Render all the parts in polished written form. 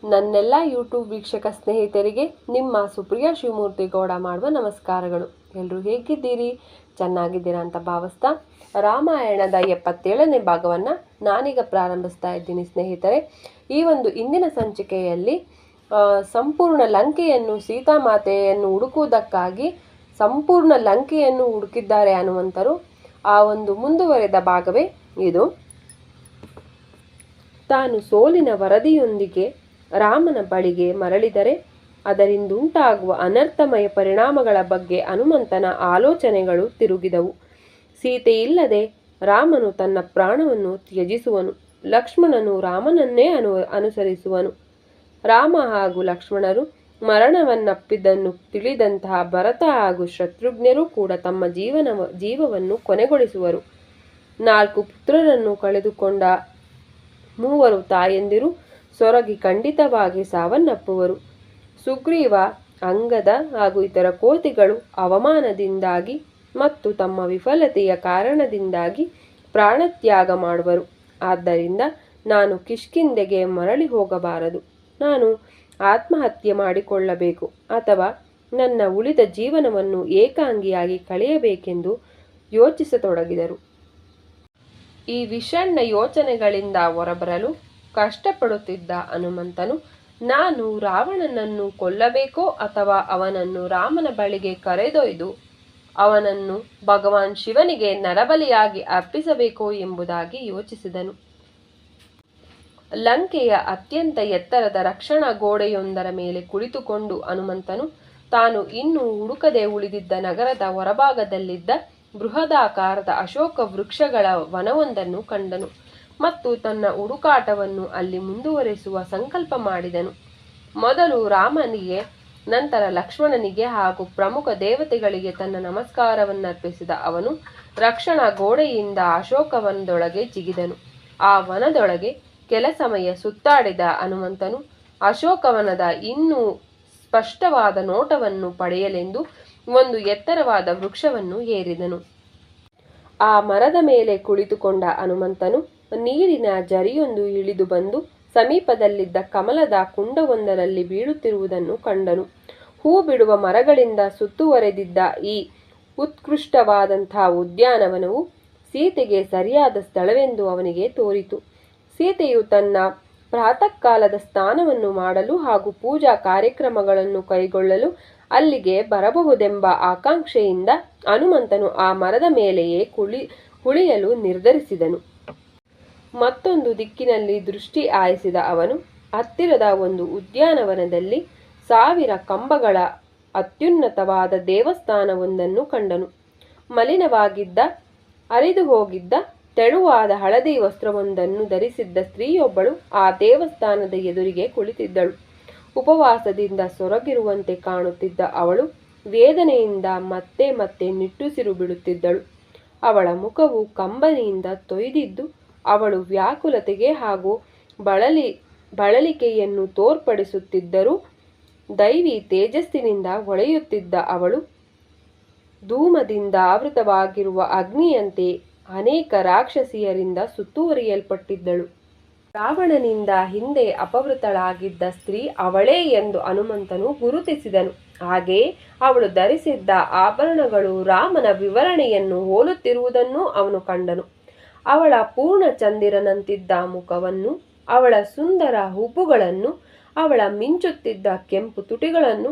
ನನ್ನೆಲ್ಲ ಯೂಟ್ಯೂಬ್ ವೀಕ್ಷಕ ಸ್ನೇಹಿತರಿಗೆ ನಿಮ್ಮ ಸುಪ್ರಿಯಾ ಶಿವಮೂರ್ತಿ ಗೌಡ ಮಾಡುವ ನಮಸ್ಕಾರಗಳು. ಎಲ್ಲರೂ ಹೇಗಿದ್ದೀರಿ? ಚೆನ್ನಾಗಿದ್ದೀರಾ ಅಂತ ಭಾವಿಸ್ತಾ ರಾಮಾಯಣದ 77ನೇ ಭಾಗವನ್ನು ನಾನೀಗ ಪ್ರಾರಂಭಿಸ್ತಾ ಇದ್ದೀನಿ ಸ್ನೇಹಿತರೆ. ಈ ಒಂದು ಇಂದಿನ ಸಂಚಿಕೆಯಲ್ಲಿ ಸಂಪೂರ್ಣ ಲಂಕೆಯನ್ನು ಸೀತಾಮಾತೆಯನ್ನು ಹುಡುಕುವುದಕ್ಕಾಗಿ ಸಂಪೂರ್ಣ ಲಂಕೆಯನ್ನು ಹುಡುಕಿದ್ದಾರೆ ಹನುಮಂತರು. ಆ ಒಂದು ಮುಂದುವರೆದ ಭಾಗವೇ ಇದು. ತಾನು ಸೋಲಿನ ವರದಿಯೊಂದಿಗೆ ರಾಮನ ಬಳಿಗೆ ಮರಳಿದರೆ ಅದರಿಂದುಂಟಾಗುವ ಅನರ್ಥಮಯ ಪರಿಣಾಮಗಳ ಬಗ್ಗೆ ಹನುಮಂತನ ಆಲೋಚನೆಗಳು ತಿರುಗಿದವು. ಸೀತೆಯಿಲ್ಲದೆ ರಾಮನು ತನ್ನ ಪ್ರಾಣವನ್ನು ತ್ಯಜಿಸುವನು. ಲಕ್ಷ್ಮಣನು ರಾಮನನ್ನೇ ಅನುಸರಿಸುವನು. ರಾಮ ಹಾಗೂ ಲಕ್ಷ್ಮಣರು ಮರಣವನ್ನಪ್ಪಿದ್ದನ್ನು ತಿಳಿದಂತಹ ಭರತ ಹಾಗೂ ಶತ್ರುಘ್ನರು ಕೂಡ ತಮ್ಮ ಜೀವವನ್ನು ಕೊನೆಗೊಳಿಸುವರು. 4 ಪುತ್ರರನ್ನು ಕಳೆದುಕೊಂಡ 3 ತಾಯಂದಿರು ಸೊರಗಿ ಖಂಡಿತವಾಗಿ ಸಾವನ್ನಪ್ಪುವರು. ಸುಗ್ರೀವ, ಅಂಗದ ಹಾಗೂ ಇತರ ಕೋತಿಗಳು ಅವಮಾನದಿಂದಾಗಿ ಮತ್ತು ತಮ್ಮ ವಿಫಲತೆಯ ಕಾರಣದಿಂದಾಗಿ ಪ್ರಾಣತ್ಯಾಗ ಮಾಡುವರು. ಆದ್ದರಿಂದ ನಾನು ಕಿಷ್ಕಿಂಧೆಗೆ ಮರಳಿ ಹೋಗಬಾರದು. ನಾನು ಆತ್ಮಹತ್ಯೆ ಮಾಡಿಕೊಳ್ಳಬೇಕು ಅಥವಾ ನನ್ನ ಉಳಿದ ಜೀವನವನ್ನು ಏಕಾಂಗಿಯಾಗಿ ಕಳೆಯಬೇಕೆಂದು ಯೋಚಿಸತೊಡಗಿದರು. ಈ ವಿಷಣ್ಣ ಯೋಚನೆಗಳಿಂದ ಹೊರಬರಲು ಕಷ್ಟಪಡುತ್ತಿದ್ದ ಹನುಮಂತನು, ನಾನು ರಾವಣನನ್ನು ಕೊಲ್ಲಬೇಕೋ ಅಥವಾ ಅವನನ್ನು ರಾಮನ ಬಳಿಗೆ ಕರೆದೊಯ್ದು ಅವನನ್ನು ಭಗವಾನ್ ಶಿವನಿಗೆ ನರಬಲಿಯಾಗಿ ಅರ್ಪಿಸಬೇಕೋ ಎಂಬುದಾಗಿ ಯೋಚಿಸಿದನು. ಲಂಕೆಯ ಅತ್ಯಂತ ಎತ್ತರದ ರಕ್ಷಣಾ ಗೋಡೆಯೊಂದರ ಮೇಲೆ ಕುಳಿತುಕೊಂಡು ಹನುಮಂತನು ತಾನು ಇನ್ನೂ ಹುಡುಕದೆ ಉಳಿದಿದ್ದ ನಗರದ ಹೊರಭಾಗದಲ್ಲಿದ್ದ ಬೃಹದಾಕಾರದ ಅಶೋಕ ವೃಕ್ಷಗಳ ವನವೊಂದನ್ನು ಕಂಡನು ಮತ್ತು ತನ್ನ ಹುಡುಕಾಟವನ್ನು ಅಲ್ಲಿ ಮುಂದುವರೆಸುವ ಸಂಕಲ್ಪ ಮಾಡಿದನು. ಮೊದಲು ರಾಮನಿಗೆ, ನಂತರ ಲಕ್ಷ್ಮಣನಿಗೆ ಹಾಗೂ ಪ್ರಮುಖ ದೇವತೆಗಳಿಗೆ ತನ್ನ ನಮಸ್ಕಾರವನ್ನರ್ಪಿಸಿದ ಅವನು ರಕ್ಷಣಾ ಗೋಡೆಯಿಂದ ಅಶೋಕವನದೊಳಗೆ ಜಿಗಿದನು. ಆ ವನದೊಳಗೆ ಕೆಲ ಸಮಯ ಸುತ್ತಾಡಿದ ಹನುಮಂತನು ಅಶೋಕವನದ ಇನ್ನೂ ಸ್ಪಷ್ಟವಾದ ನೋಟವನ್ನು ಪಡೆಯಲೆಂದು ಒಂದು ಎತ್ತರವಾದ ವೃಕ್ಷವನ್ನು ಏರಿದನು. ಆ ಮರದ ಮೇಲೆ ಕುಳಿತುಕೊಂಡ ಹನುಮಂತನು ನೀರಿನ ಝರಿಯೊಂದು ಇಳಿದು ಬಂದು ಸಮೀಪದಲ್ಲಿದ್ದ ಕಮಲದ ಕುಂಡವೊಂದರಲ್ಲಿ ಬೀಳುತ್ತಿರುವುದನ್ನು ಕಂಡನು. ಹೂ ಬಿಡುವ ಮರಗಳಿಂದ ಸುತ್ತುವರೆದಿದ್ದ ಈ ಉತ್ಕೃಷ್ಟವಾದಂತಹ ಉದ್ಯಾನವನವು ಸೀತೆಗೆ ಸರಿಯಾದ ಸ್ಥಳವೆಂದು ಅವನಿಗೆ ತೋರಿತು. ಸೀತೆಯು ತನ್ನ ಪ್ರಾತಃ ಕಾಲದ ಸ್ನಾನವನ್ನು ಮಾಡಲು ಹಾಗೂ ಪೂಜಾ ಕಾರ್ಯಕ್ರಮಗಳನ್ನು ಕೈಗೊಳ್ಳಲು ಅಲ್ಲಿಗೆ ಬರಬಹುದೆಂಬ ಆಕಾಂಕ್ಷೆಯಿಂದ ಹನುಮಂತನು ಆ ಮರದ ಮೇಲೆಯೇ ಕುಳಿಯಲು ನಿರ್ಧರಿಸಿದನು. ಮತ್ತೊಂದು ದಿಕ್ಕಿನಲ್ಲಿ ದೃಷ್ಟಿ ಹಾಯಿಸಿದ ಅವನು ಹತ್ತಿರದ ಒಂದು ಉದ್ಯಾನವನದಲ್ಲಿ 1000 ಕಂಬಗಳ ಅತ್ಯುನ್ನತವಾದ ದೇವಸ್ಥಾನವೊಂದನ್ನು ಕಂಡನು. ಮಲಿನವಾಗಿದ್ದ, ಹರಿದು ಹೋಗಿದ್ದ, ತೆಳುವಾದ ಹಳದಿ ವಸ್ತ್ರವೊಂದನ್ನು ಧರಿಸಿದ್ದ ಸ್ತ್ರೀಯೊಬ್ಬಳು ಆ ದೇವಸ್ಥಾನದ ಎದುರಿಗೆ ಕುಳಿತಿದ್ದಳು. ಉಪವಾಸದಿಂದ ಸೊರಗಿರುವಂತೆ ಕಾಣುತ್ತಿದ್ದ ಅವಳು ವೇದನೆಯಿಂದ ಮತ್ತೆ ಮತ್ತೆ ನಿಟ್ಟುಸಿರು ಬಿಡುತ್ತಿದ್ದಳು. ಅವಳ ಮುಖವು ಕಂಬನಿಯಿಂದ ತೊಯ್ದಿದ್ದು ಅವಳು ವ್ಯಾಕುಲತೆಗೆ ಹಾಗೂ ಬಳಲಿಕೆಯನ್ನು ತೋರ್ಪಡಿಸುತ್ತಿದ್ದರೂ ದೈವಿ ತೇಜಸ್ಸಿನಿಂದ ಹೊಳೆಯುತ್ತಿದ್ದ ಅವಳು ಧೂಮದಿಂದ ಆವೃತವಾಗಿರುವ ಅಗ್ನಿಯಂತೆ ಅನೇಕ ರಾಕ್ಷಸಿಯರಿಂದ ಸುತ್ತುವರಿಯಲ್ಪಟ್ಟಿದ್ದಳು. ರಾವಣನಿಂದ ಹಿಂದೆ ಅಪಹೃತಳಾಗಿದ್ದ ಸ್ತ್ರೀ ಅವಳೇ ಎಂದು ಹನುಮಂತನು ಗುರುತಿಸಿದನು. ಹಾಗೆಯೇ ಅವಳು ಧರಿಸಿದ್ದ ಆಭರಣಗಳು ರಾಮನ ವಿವರಣೆಯನ್ನು ಹೋಲುತ್ತಿರುವುದನ್ನು ಅವನು ಕಂಡನು. ಅವಳ ಪೂರ್ಣ ಚಂದಿರನಂತಿದ್ದ ಮುಖವನ್ನು, ಅವಳ ಸುಂದರ ಹುಬ್ಬುಗಳನ್ನು, ಅವಳ ಮಿಂಚುತ್ತಿದ್ದ ಕೆಂಪು ತುಟಿಗಳನ್ನು,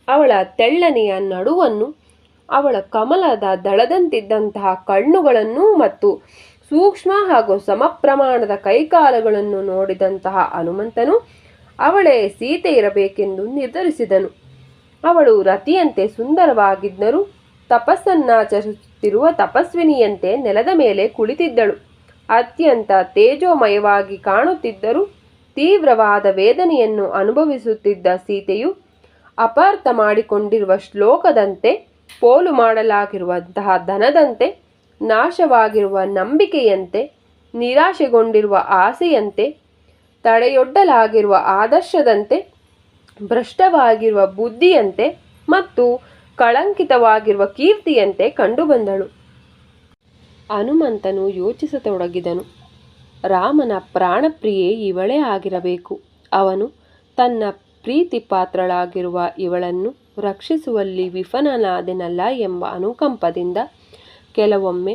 ಅವಳ ತೆಳ್ಳನೆಯ ನಡುವನ್ನು, ಅವಳ ಕಮಲದ ದಳದಂತಿದ್ದಂತಹ ಕಣ್ಣುಗಳನ್ನು ಮತ್ತು ಸೂಕ್ಷ್ಮ ಹಾಗೂ ಸಮಪ್ರಮಾಣದ ಕೈಕಾಲುಗಳನ್ನು ನೋಡಿದಂತಹ ಹನುಮಂತನು ಅವಳೇ ಸೀತೆ ಇರಬೇಕೆಂದು ನಿರ್ಧರಿಸಿದನು. ಅವಳು ರತಿಯಂತೆ ಸುಂದರವಾಗಿದ್ದರೂ ತಪಸ್ಸನ್ನಾಚರಿಸುತ್ತಿರುವ ತಪಸ್ವಿನಿಯಂತೆ ನೆಲದ ಮೇಲೆ ಕುಳಿತಿದ್ದಳು. ಅತ್ಯಂತ ತೇಜೋಮಯವಾಗಿ ಕಾಣುತ್ತಿದ್ದರೂ ತೀವ್ರವಾದ ವೇದನೆಯನ್ನು ಅನುಭವಿಸುತ್ತಿದ್ದ ಸೀತೆಯು ಅಪಾರ್ಥ ಮಾಡಿಕೊಂಡಿರುವ ಶ್ಲೋಕದಂತೆ, ಪೋಲು ಮಾಡಲಾಗಿರುವಂತಹ ಧನದಂತೆ, ನಾಶವಾಗಿರುವ ನಂಬಿಕೆಯಂತೆ, ನಿರಾಶೆಗೊಂಡಿರುವ ಆಸೆಯಂತೆ, ತಡೆಯೊಡ್ಡಲಾಗಿರುವ ಆದರ್ಶದಂತೆ, ಭ್ರಷ್ಟವಾಗಿರುವ ಬುದ್ಧಿಯಂತೆ ಮತ್ತು ಕಳಂಕಿತವಾಗಿರುವ ಕೀರ್ತಿಯಂತೆ ಕಂಡುಬಂದಳು. ಹನುಮಂತನು ಯೋಚಿಸತೊಡಗಿದನು. ರಾಮನ ಪ್ರಾಣಪ್ರಿಯೆ ಇವಳೇ ಆಗಿರಬೇಕು. ಅವನು ತನ್ನ ಪ್ರೀತಿ ಪಾತ್ರಳಾಗಿರುವ ಇವಳನ್ನು ರಕ್ಷಿಸುವಲ್ಲಿ ವಿಫಲನಾದೆನಲ್ಲ ಎಂಬ ಅನುಕಂಪದಿಂದ ಕೆಲವೊಮ್ಮೆ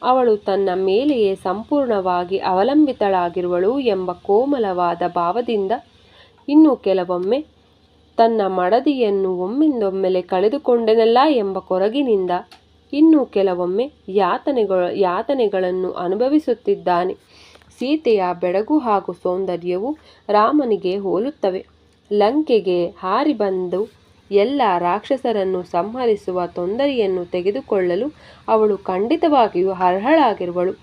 ಅವಳು ತನ್ನ ಮೇಲೆಯೇ ಸಂಪೂರ್ಣವಾಗಿ ಅವಲಂಬಿತಳಾಗಿರುವಳು ಎಂಬ ಕೋಮಲವಾದ ಭಾವದಿಂದ, ಇನ್ನು ಕೆಲವೊಮ್ಮೆ ತನ್ನ ಮಡದಿಯನ್ನು ಒಮ್ಮಿಂದೊಮ್ಮೆಲೆ ಕಳೆದುಕೊಂಡೆನಲ್ಲ ಎಂಬ ಕೊರಗಿನಿಂದ, ಇನ್ನು ಕೆಲವೊಮ್ಮೆ ಯಾತನೆಗಳನ್ನು ಅನುಭವಿಸುತ್ತಿದ್ದಾನೆ. ಸೀತೆಯ ಬೆಡಗು ಹಾಗೂ ಸೌಂದರ್ಯವು ರಾಮನಿಗೆ ಹೋಲುತ್ತವೆ. ಲಂಕೆಗೆ ಹಾರಿ ಬಂದು ಎಲ್ಲ ರಾಕ್ಷಸರನ್ನು ಸಂಹರಿಸುವ ತೊಂದರೆಯನ್ನು ತೆಗೆದುಕೊಳ್ಳಲು ಅವಳು ಖಂಡಿತವಾಗಿಯೂ ಅರ್ಹಳಾಗಿರುವಳು.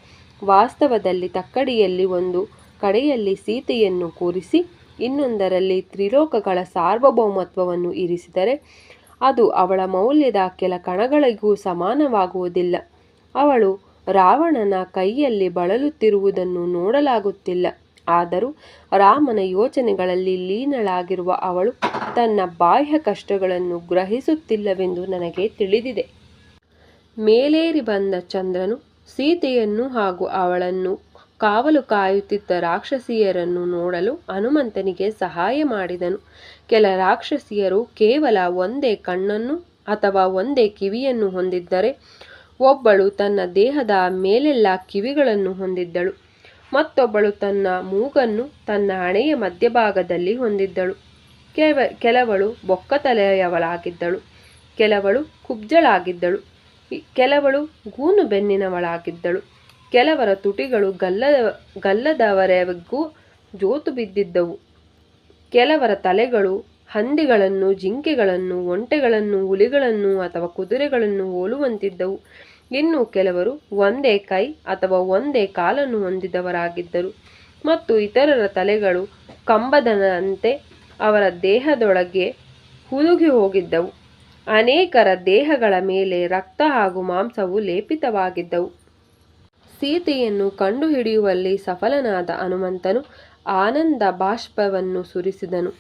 ವಾಸ್ತವದಲ್ಲಿ ತಕ್ಕಡಿಯಲ್ಲಿ ಒಂದು ಕಡೆಯಲ್ಲಿ ಸೀತೆಯನ್ನು ಕೂರಿಸಿ ಇನ್ನೊಂದರಲ್ಲಿ ತ್ರಿಲೋಕಗಳ ಸಾರ್ವಭೌಮತ್ವವನ್ನು ಇರಿಸಿದರೆ ಅದು ಅವಳ ಮೌಲ್ಯದ ಕೆಲ ಕಣಗಳಿಗೂ ಸಮಾನವಾಗುವುದಿಲ್ಲ. ಅವಳು ರಾವಣನ ಕೈಯಲ್ಲಿ ಬಳಲುತ್ತಿರುವುದನ್ನು ನೋಡಲಾಗುತ್ತಿಲ್ಲ. ಆದರೂ ರಾಮನ ಯೋಚನೆಗಳಲ್ಲಿ ಲೀನಳಾಗಿರುವ ಅವಳು ತನ್ನ ಬಾಹ್ಯ ಕಷ್ಟಗಳನ್ನು ಗ್ರಹಿಸುತ್ತಿಲ್ಲವೆಂದು ನನಗೆ ತಿಳಿದಿದೆ. ಮೇಲೇರಿ ಬಂದ ಚಂದ್ರನು ಸೀತೆಯನ್ನು ಹಾಗೂ ಅವಳನ್ನು ಕಾವಲು ಕಾಯುತ್ತಿದ್ದ ರಾಕ್ಷಸಿಯರನ್ನು ನೋಡಲು ಹನುಮಂತನಿಗೆ ಸಹಾಯ ಮಾಡಿದನು. ಕೆಲ ರಾಕ್ಷಸಿಯರು ಕೇವಲ ಒಂದೇ ಕಣ್ಣನ್ನು ಅಥವಾ ಒಂದೇ ಕಿವಿಯನ್ನು ಹೊಂದಿದ್ದರೆ, ಒಬ್ಬಳು ತನ್ನ ದೇಹದ ಮೇಲೆಲ್ಲ ಕಿವಿಗಳನ್ನು ಹೊಂದಿದ್ದಳು, ಮತ್ತೊಬ್ಬಳು ತನ್ನ ಮೂಗನ್ನು ತನ್ನ ಹಣೆಯ ಮಧ್ಯಭಾಗದಲ್ಲಿ ಹೊಂದಿದ್ದಳು. ಕೆಲವಳು ಬೊಕ್ಕತಲೆಯವಳಾಗಿದ್ದಳು, ಕೆಲವಳು ಕುಬ್ಜಳಾಗಿದ್ದಳು, ಕೆಲವಳು ಗೂನು ಬೆನ್ನಿನವಳಾಗಿದ್ದಳು. ಕೆಲವರ ತುಟಿಗಳು ಗಲ್ಲದವರೆಗೂ ಜೋತು ಬಿದ್ದಿದ್ದವು. ಕೆಲವರ ತಲೆಗಳು ಹಂದಿಗಳನ್ನು, ಜಿಂಕೆಗಳನ್ನು, ಒಂಟೆಗಳನ್ನು, ಹುಲಿಗಳನ್ನು ಅಥವಾ ಕುದುರೆಗಳನ್ನು ಹೋಲುವಂತಿದ್ದವು. ಇನ್ನು ಕೆಲವರು ಒಂದೇ ಕೈ ಅಥವಾ ಒಂದೇ ಕಾಲನ್ನು ಹೊಂದಿದವರಾಗಿದ್ದರು ಮತ್ತು ಇತರರ ತಲೆಗಳು ಕಂಬದನಂತೆ ಅವರ ದೇಹದೊಳಗೆ ಹುದುಗಿ ಹೋಗಿದ್ದವು. ಅನೇಕರ ದೇಹಗಳ ಮೇಲೆ ರಕ್ತ ಹಾಗೂ ಮಾಂಸವು ಲೇಪಿತವಾಗಿದ್ದವು. ಸೀತೆಯನ್ನು ಕಂಡುಹಿಡಿಯುವಲ್ಲಿ ಸಫಲನಾದ ಹನುಮಂತನು ಆನಂದ ಬಾಷ್ಪವನ್ನು ಸುರಿಸಿದನು.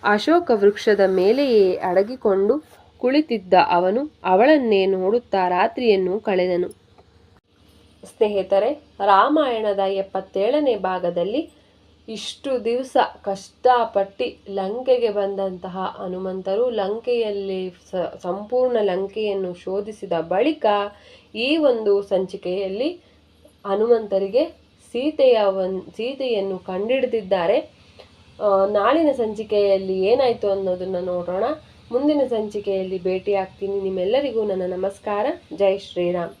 ಅಶೋಕ ವೃಕ್ಷದ ಮೇಲೆಯೇ ಅಡಗಿಕೊಂಡು ಕುಳಿತಿದ್ದ ಅವನು ಅವಳನ್ನೇ ನೋಡುತ್ತಾ ರಾತ್ರಿಯನ್ನು ಕಳೆದನು. ಸ್ನೇಹಿತರೆ, ರಾಮಾಯಣದ 77ನೇ ಭಾಗದಲ್ಲಿ ಇಷ್ಟು ದಿವಸ ಕಷ್ಟಪಟ್ಟು ಲಂಕೆಗೆ ಬಂದಂತಹ ಹನುಮಂತರು ಲಂಕೆಯಲ್ಲಿ ಸಂಪೂರ್ಣ ಲಂಕೆಯನ್ನು ಶೋಧಿಸಿದ ಬಳಿಕ ಈ ಒಂದು ಸಂಚಿಕೆಯಲ್ಲಿ ಹನುಮಂತರಿಗೆ ಸೀತೆಯನ್ನು ಕಂಡುಹಿಡಿದಿದ್ದಾರೆ. ನಾಳಿನ ಸಂಚಿಕೆಯಲ್ಲಿ ಏನಾಯಿತು ಅನ್ನೋದನ್ನು ನೋಡೋಣ. ಮುಂದಿನ ಸಂಚಿಕೆಯಲ್ಲಿ ಭೇಟಿಯಾಗ್ತೀನಿ. ನಿಮ್ಮೆಲ್ಲರಿಗೂ ನನ್ನ ನಮಸ್ಕಾರ. ಜೈ ಶ್ರೀರಾಮ್.